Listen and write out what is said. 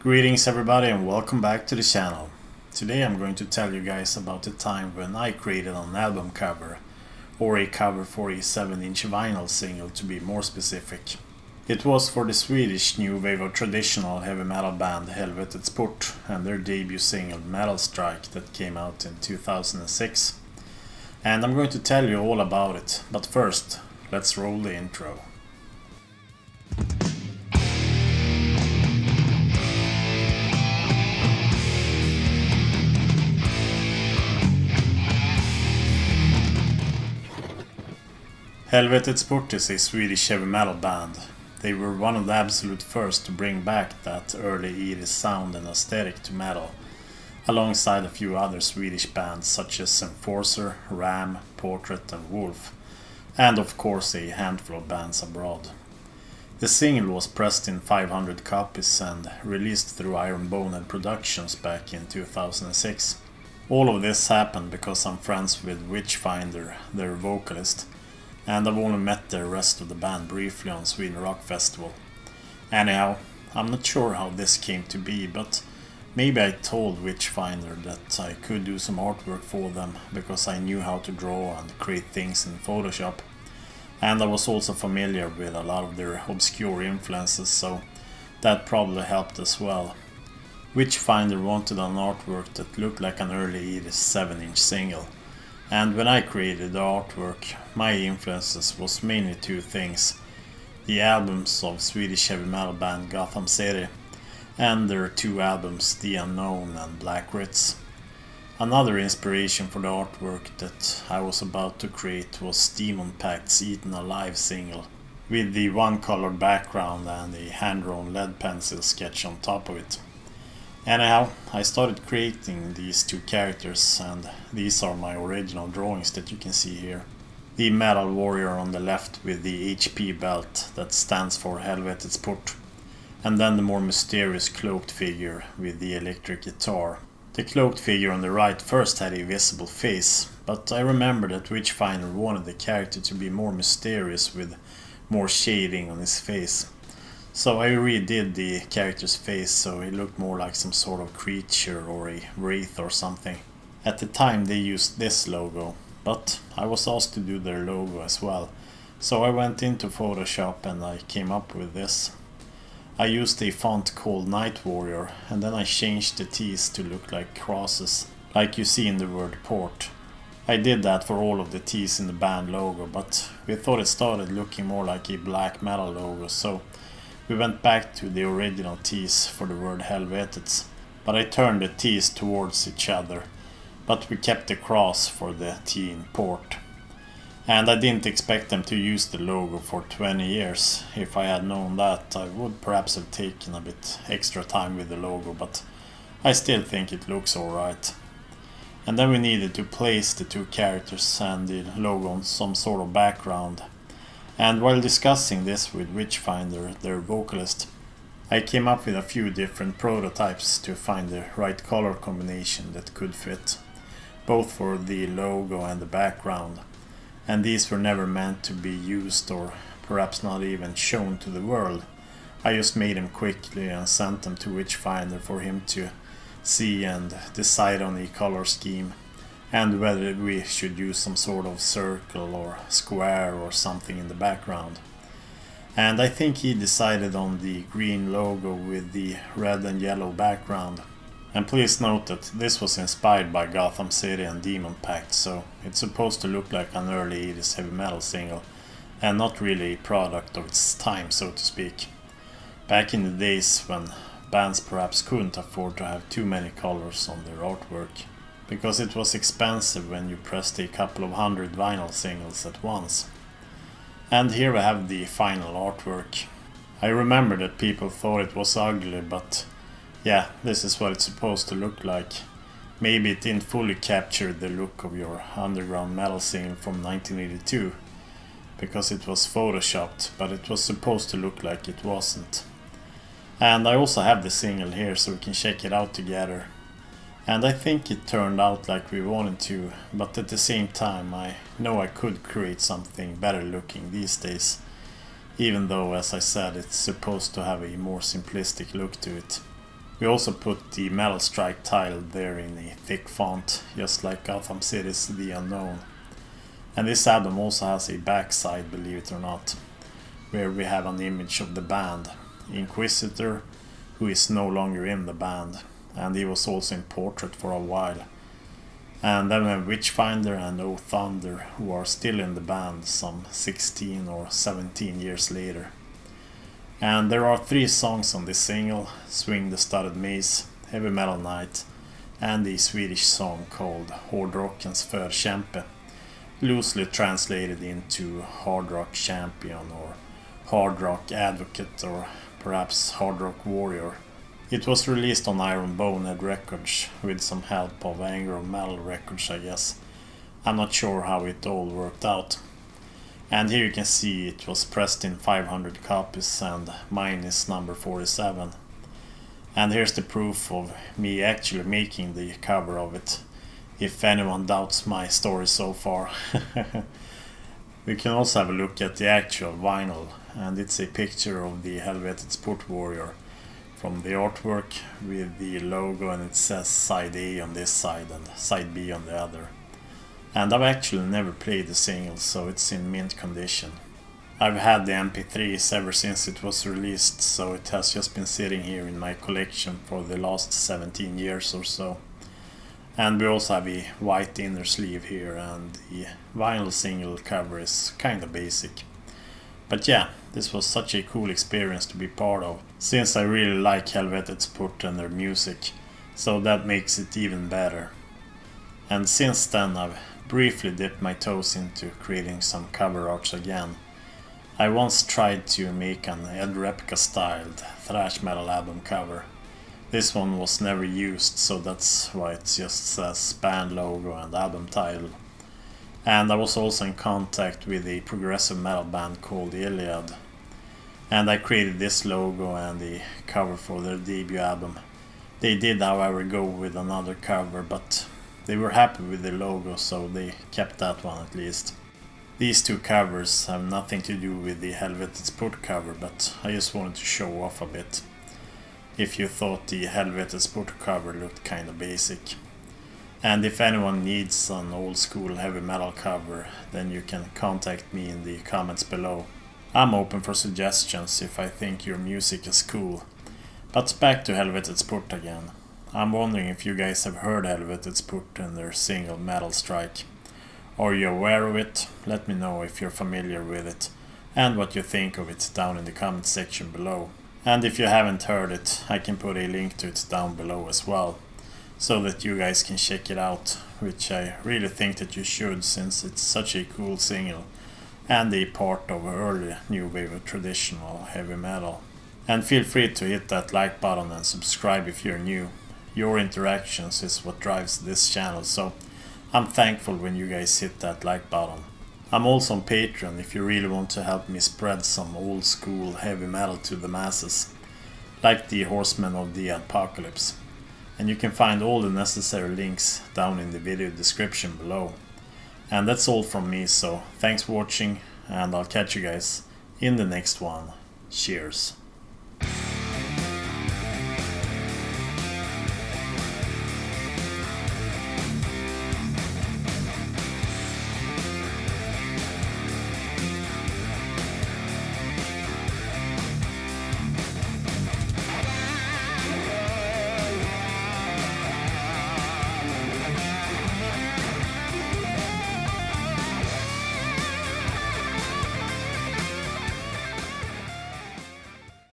Greetings everybody and welcome back to the channel. Today I'm going to tell you guys about the time when I created an album cover, or a cover for a 7-inch vinyl single to be more specific. It was for the Swedish new wave of traditional heavy metal band Helvetets Port and their debut single Metal Strike that came out in 2006. And I'm going to tell you all about it, but first, let's roll the intro. Helvetets Port is a Swedish heavy metal band. They were one of the absolute first to bring back that early 80s sound and aesthetic to metal, alongside a few other Swedish bands such as Enforcer, Ram, Portrait and Wolf, and of course a handful of bands abroad. The single was pressed in 500 copies and released through Iron Bonehead Productions back in 2006. All of this happened because I'm friends with Witchfinder, their vocalist, and I've only met the rest of the band briefly on Sweden Rock Festival. Anyhow, I'm not sure how this came to be, but maybe I told Witchfinder that I could do some artwork for them because I knew how to draw and create things in Photoshop. And I was also familiar with a lot of their obscure influences, so that probably helped as well. Witchfinder wanted an artwork that looked like an early 80s 7-inch single. And when I created the artwork, my influences was mainly two things: the albums of Swedish heavy metal band Gotham City and their two albums The Unknown and Black Ritz. Another inspiration for the artwork that I was about to create was Demon Pact's Eaten Alive single, with the one-colored background and a hand-drawn lead pencil sketch on top of it. Anyhow, I started creating these two characters, and these are my original drawings that you can see here. The metal warrior on the left with the HP belt that stands for Helvetets Port, and then the more mysterious cloaked figure with the electric guitar. The cloaked figure on the right first had a visible face, but I remember that Witchfinder wanted the character to be more mysterious with more shading on his face. So I redid the character's face so he looked more like some sort of creature or a wraith or something. At the time they used this logo, but I was asked to do their logo as well. So I went into Photoshop and I came up with this. I used a font called Night Warrior, and then I changed the T's to look like crosses, like you see in the word port. I did that for all of the T's in the band logo, but we thought it started looking more like a black metal logo, so we went back to the original T's for the word Helvetets, but I turned the T's towards each other, but we kept the cross for the T in port. And I didn't expect them to use the logo for 20 years. If I had known that, I would perhaps have taken a bit extra time with the logo, but I still think it looks alright. And then we needed to place the two characters and the logo on some sort of background. And while discussing this with Witchfinder, their vocalist, I came up with a few different prototypes to find the right color combination that could fit, both for the logo and the background. And these were never meant to be used or perhaps not even shown to the world. I just made them quickly and sent them to Witchfinder for him to see and decide on the color scheme, and whether we should use some sort of circle or square or something in the background. And I think he decided on the green logo with the red and yellow background. And please note that this was inspired by Gotham City and Demon Pact, so it's supposed to look like an early 80s heavy metal single, and not really a product of its time, so to speak. Back in the days when bands perhaps couldn't afford to have too many colors on their artwork, because it was expensive when you pressed a couple of hundred vinyl singles at once. And here we have the final artwork. I remember that people thought it was ugly, but yeah, this is what it's supposed to look like. Maybe it didn't fully capture the look of your underground metal single from 1982, because it was photoshopped, but it was supposed to look like it wasn't. And I also have the single here so we can check it out together. And I think it turned out like we wanted to, but at the same time I know I could create something better looking these days, even though, as I said, it's supposed to have a more simplistic look to it. We also put the Metal Strike title there in a thick font, just like Gotham City's The Unknown. And this album also has a backside, believe it or not, where we have an image of the band, Inquisitor, who is no longer in the band, and he was also in portrait for a while. And then we have Witchfinder and O Thunder, who are still in the band some 16 or 17 years later. And there are 3 songs on this single: Swing the Studded Mace, Heavy Metal Night, and the Swedish song called Hårdrockens Förkämpe, loosely translated into Hard Rock Champion or Hard Rock Advocate or perhaps Hard Rock Warrior. It was released on Iron Bonehead Records with some help of Anger of Metal Records, I guess. I'm not sure how it all worked out. And here you can see it was pressed in 500 copies and mine is number 47. And here's the proof of me actually making the cover of it, if anyone doubts my story so far. We can also have a look at the actual vinyl, and it's a picture of the Helvetets Port warrior from the artwork with the logo, and it says side A on this side and side B on the other. And I've actually never played the single, so it's in mint condition. I've had the MP3s ever since it was released, so it has just been sitting here in my collection for the last 17 years or so. And we also have a white inner sleeve here, and the vinyl single cover is kinda basic. But yeah, this was such a cool experience to be part of, since I really like Helvetets Port and their music, so that makes it even better. And since then I've briefly dipped my toes into creating some cover arts again. I once tried to make an Ed Replica styled thrash metal album cover. This one was never used, so that's why it just says band logo and album title. And I was also in contact with a progressive metal band called Illiad, and I created this logo and the cover for their debut album. They did, however, go with another cover, but they were happy with the logo, so they kept that one at least. These 2 covers have nothing to do with the Helvetets Port cover, but I just wanted to show off a bit, if you thought the Helvetets Port cover looked kinda basic. And if anyone needs an old school heavy metal cover, then you can contact me in the comments below. I'm open for suggestions if I think your music is cool. But back to Helvetets Port again. I'm wondering if you guys have heard Helvetets Port and their single Metal Strike. Are you aware of it? Let me know if you're familiar with it and what you think of it down in the comment section below. And if you haven't heard it, I can put a link to it down below as well, so that you guys can check it out, which I really think that you should, since it's such a cool single and a part of early new wave of traditional heavy metal. And feel free to hit that like button and subscribe if you're new. Your interactions is what drives this channel, so I'm thankful when you guys hit that like button. I'm also on Patreon if you really want to help me spread some old school heavy metal to the masses, like the Horsemen of the Apocalypse. And you can find all the necessary links down in the video description below. And that's all from me, so thanks for watching, and I'll catch you guys in the next one. Cheers.